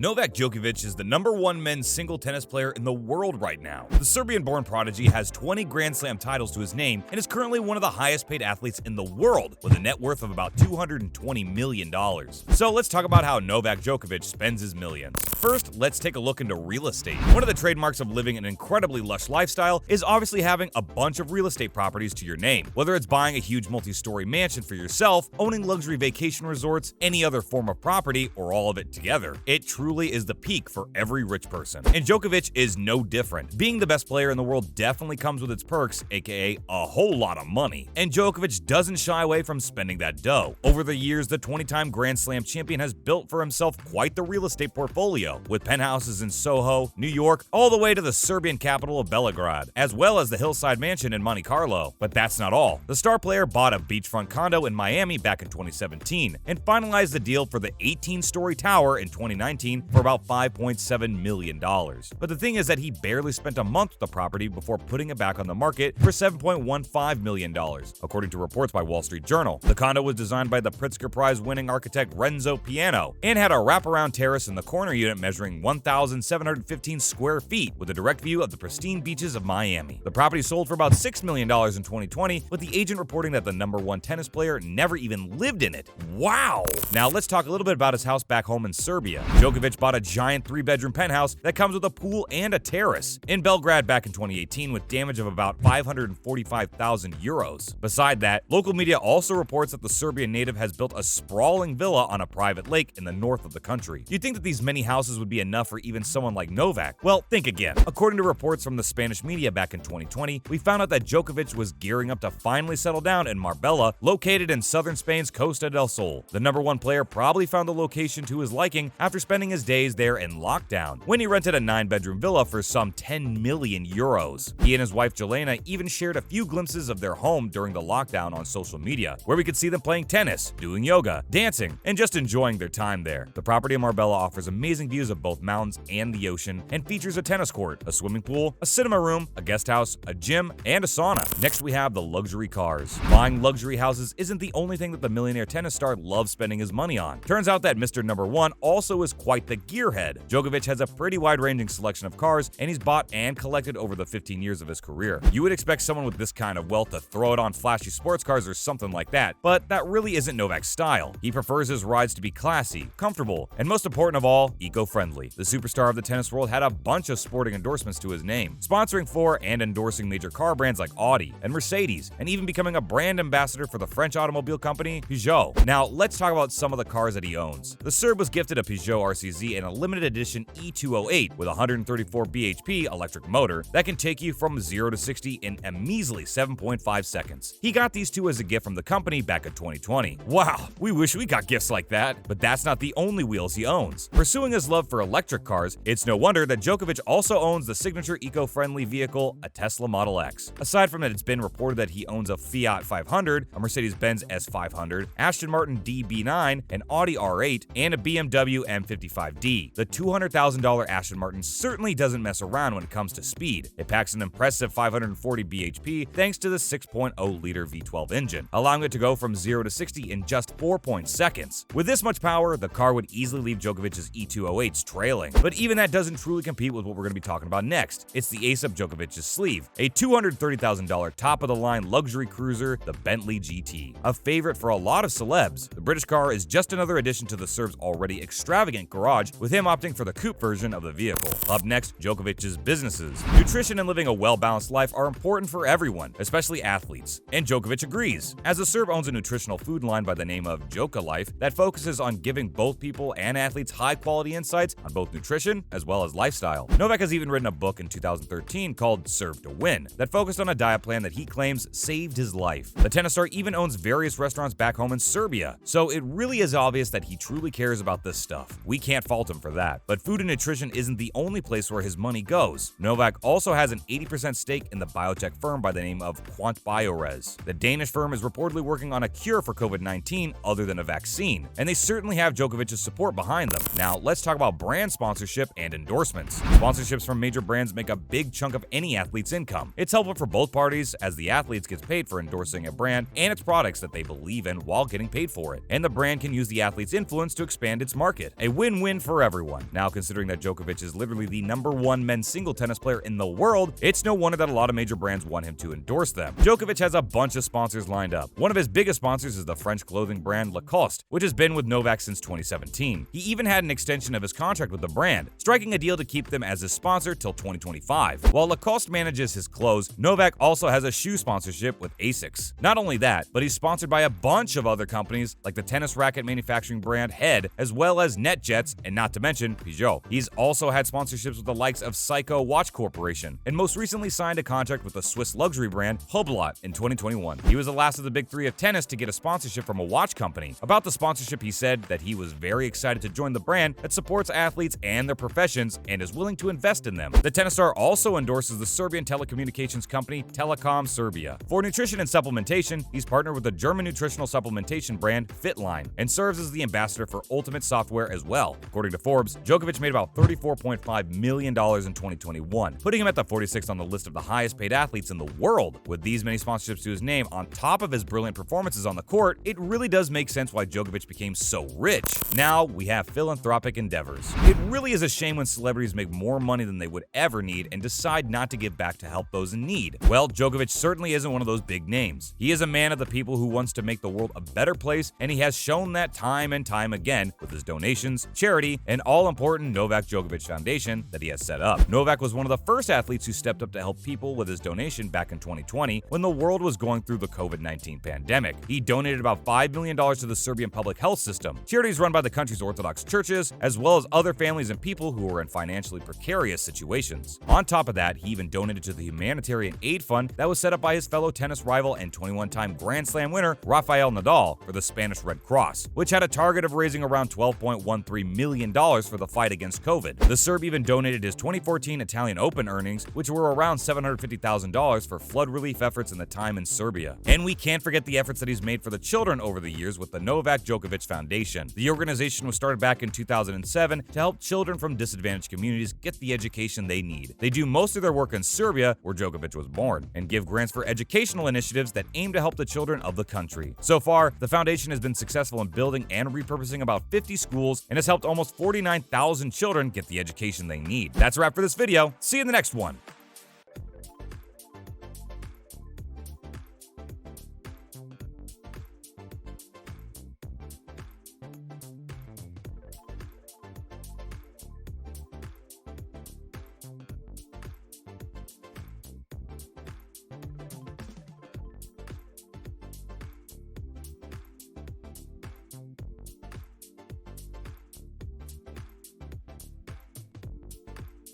Novak Djokovic is the #1 men's single tennis player in the world right now. The Serbian-born prodigy has 20 Grand Slam titles to his name and is currently one of the highest-paid athletes in the world, with a net worth of about $220 million. So let's talk about how Novak Djokovic spends his millions. First, let's take a look into real estate. One of the trademarks of living an incredibly lush lifestyle is obviously having a bunch of real estate properties to your name. Whether it's buying a huge multi-story mansion for yourself, owning luxury vacation resorts, any other form of property, or all of it together, it truly is the peak for every rich person. And Djokovic is no different. Being the best player in the world definitely comes with its perks, aka a whole lot of money. And Djokovic doesn't shy away from spending that dough. Over the years, the 20-time Grand Slam champion has built for himself quite the real estate portfolio, with penthouses in Soho, New York, all the way to the Serbian capital of Belgrade, as well as the hillside mansion in Monte Carlo. But that's not all. The star player bought a beachfront condo in Miami back in 2017 and finalized the deal for the 18-story tower in 2019 for about $5.7 million. But the thing is that he barely spent a month with the property before putting it back on the market for $7.15 million, according to reports by Wall Street Journal. The condo was designed by the Pritzker Prize-winning architect Renzo Piano and had a wraparound terrace in the corner unit measuring 1,715 square feet with a direct view of the pristine beaches of Miami. The property sold for about $6 million in 2020, with the agent reporting that the #1 tennis player never even lived in it. Wow! Now let's talk a little bit about his house back home in Serbia. Djokovic bought a giant 3-bedroom penthouse that comes with a pool and a terrace in Belgrade back in 2018 with damage of about 545,000 euros. Beside that, local media also reports that the Serbian native has built a sprawling villa on a private lake in the north of the country. You'd think that these many houses would be enough for even someone like Novak. Well, think again. According to reports from the Spanish media back in 2020, we found out that Djokovic was gearing up to finally settle down in Marbella, located in southern Spain's Costa del Sol. The #1 player probably found the location to his liking after spending his days there in lockdown, when he rented a 9-bedroom villa for some 10 million euros. He and his wife Jelena even shared a few glimpses of their home during the lockdown on social media, where we could see them playing tennis, doing yoga, dancing, and just enjoying their time there. The property in Marbella offers amazing views of both mountains and the ocean, and features a tennis court, a swimming pool, a cinema room, a guest house, a gym, and a sauna. Next, we have the luxury cars. Buying luxury houses isn't the only thing that the millionaire tennis star loves spending his money on. Turns out that Mr. #1 also is quite the gearhead. Djokovic has a pretty wide-ranging selection of cars, and he's bought and collected over the 15 years of his career. You would expect someone with this kind of wealth to throw it on flashy sports cars or something like that, but that really isn't Novak's style. He prefers his rides to be classy, comfortable, and most important of all, eco-friendly. The superstar of the tennis world had a bunch of sporting endorsements to his name, sponsoring for and endorsing major car brands like Audi and Mercedes, and even becoming a brand ambassador for the French automobile company Peugeot. Now, let's talk about some of the cars that he owns. The Serb was gifted a Peugeot RCZ and a limited edition E208 with a 134 bhp electric motor that can take you from 0 to 60 in a measly 7.5 seconds. He got these two as a gift from the company back in 2020. Wow, we wish we got gifts like that. But that's not the only wheels he owns. Pursuing his love for electric cars, it's no wonder that Djokovic also owns the signature eco-friendly vehicle, a Tesla Model X. Aside from that, it's been reported that he owns a Fiat 500, a Mercedes-Benz S500, Aston Martin DB9, an Audi R8, and a BMW M55D. The $200,000 Aston Martin certainly doesn't mess around when it comes to speed. It packs an impressive 540 bhp thanks to the 6.0-liter V12 engine, allowing it to go from 0 to 60 in just 4 seconds. With this much power, the car would easily leave Djokovic's E208s trailing. But even that doesn't truly compete with what we're going to be talking about next. It's the ace up Djokovic's sleeve, a $230,000 top-of-the-line luxury cruiser, the Bentley GT. A favorite for a lot of celebs, the British car is just another addition to the Serb's already extravagant garage, with him opting for the coupe version of the vehicle. Up next, Djokovic's businesses. Nutrition and living a well-balanced life are important for everyone, especially athletes, and Djokovic agrees, as the Serb owns a nutritional food line by the name of Joka Life that focuses on giving both people and athletes high-quality insights on both nutrition as well as lifestyle. Novak has even written a book in 2013 called Serve to Win that focused on a diet plan that he claims saved his life. The tennis star even owns various restaurants back home in Serbia, so it really is obvious that he truly cares about this stuff. We can't fault him for that. But food and nutrition isn't the only place where his money goes. Novak also has an 80% stake in the biotech firm by the name of Quant Biores. The Danish firm is reportedly working on a cure for COVID-19 other than a vaccine, and they certainly have Djokovic's support behind them. Now, let's talk about brand sponsorship and endorsements. Sponsorships from major brands make a big chunk of any athlete's income. It's helpful for both parties, as the athletes gets paid for endorsing a brand and its products that they believe in while getting paid for it, and the brand can use the athlete's influence to expand its market. A win-win win-win for everyone. Now, considering that Djokovic is literally the #1 men's single tennis player in the world, it's no wonder that a lot of major brands want him to endorse them. Djokovic has a bunch of sponsors lined up. One of his biggest sponsors is the French clothing brand Lacoste, which has been with Novak since 2017. He even had an extension of his contract with the brand, striking a deal to keep them as his sponsor till 2025. While Lacoste manages his clothes, Novak also has a shoe sponsorship with Asics. Not only that, but he's sponsored by a bunch of other companies like the tennis racket manufacturing brand Head, as well as NetJets, and not to mention Peugeot. He's also had sponsorships with the likes of Seiko Watch Corporation, and most recently signed a contract with the Swiss luxury brand Hublot in 2021. He was the last of the big three of tennis to get a sponsorship from a watch company. About the sponsorship, he said that he was very excited to join the brand that supports athletes and their professions and is willing to invest in them. The tennis star also endorses the Serbian telecommunications company Telekom Serbia. For nutrition and supplementation, he's partnered with the German nutritional supplementation brand Fitline and serves as the ambassador for Ultimate Software as well. According to Forbes, Djokovic made about $34.5 million in 2021, putting him at the 46th on the list of the highest paid athletes in the world. With these many sponsorships to his name on top of his brilliant performances on the court, it really does make sense why Djokovic became so rich. Now we have philanthropic endeavors. It really is a shame when celebrities make more money than they would ever need and decide not to give back to help those in need. Well, Djokovic certainly isn't one of those big names. He is a man of the people who wants to make the world a better place, and he has shown that time and time again with his donations, charity, and all-important Novak Djokovic Foundation that he has set up. Novak was one of the first athletes who stepped up to help people with his donation back in 2020 when the world was going through the COVID-19 pandemic. He donated about $5 million to the Serbian public health system, charities run by the country's Orthodox churches, as well as other families and people who were in financially precarious situations. On top of that, he even donated to the humanitarian aid fund that was set up by his fellow tennis rival and 21-time Grand Slam winner Rafael Nadal for the Spanish Red Cross, which had a target of raising around $12.13 million for the fight against COVID. The Serb even donated his 2014 Italian Open earnings, which were around $750,000 for flood relief efforts in the time in Serbia. And we can't forget the efforts that he's made for the children over the years with the Novak Djokovic Foundation. The organization was started back in 2007 to help children from disadvantaged communities get the education they need. They do most of their work in Serbia, where Djokovic was born, and give grants for educational initiatives that aim to help the children of the country. So far, the foundation has been successful in building and repurposing about 50 schools and has helped almost 49,000 children get the education they need. That's a wrap for this video. See you in the next one.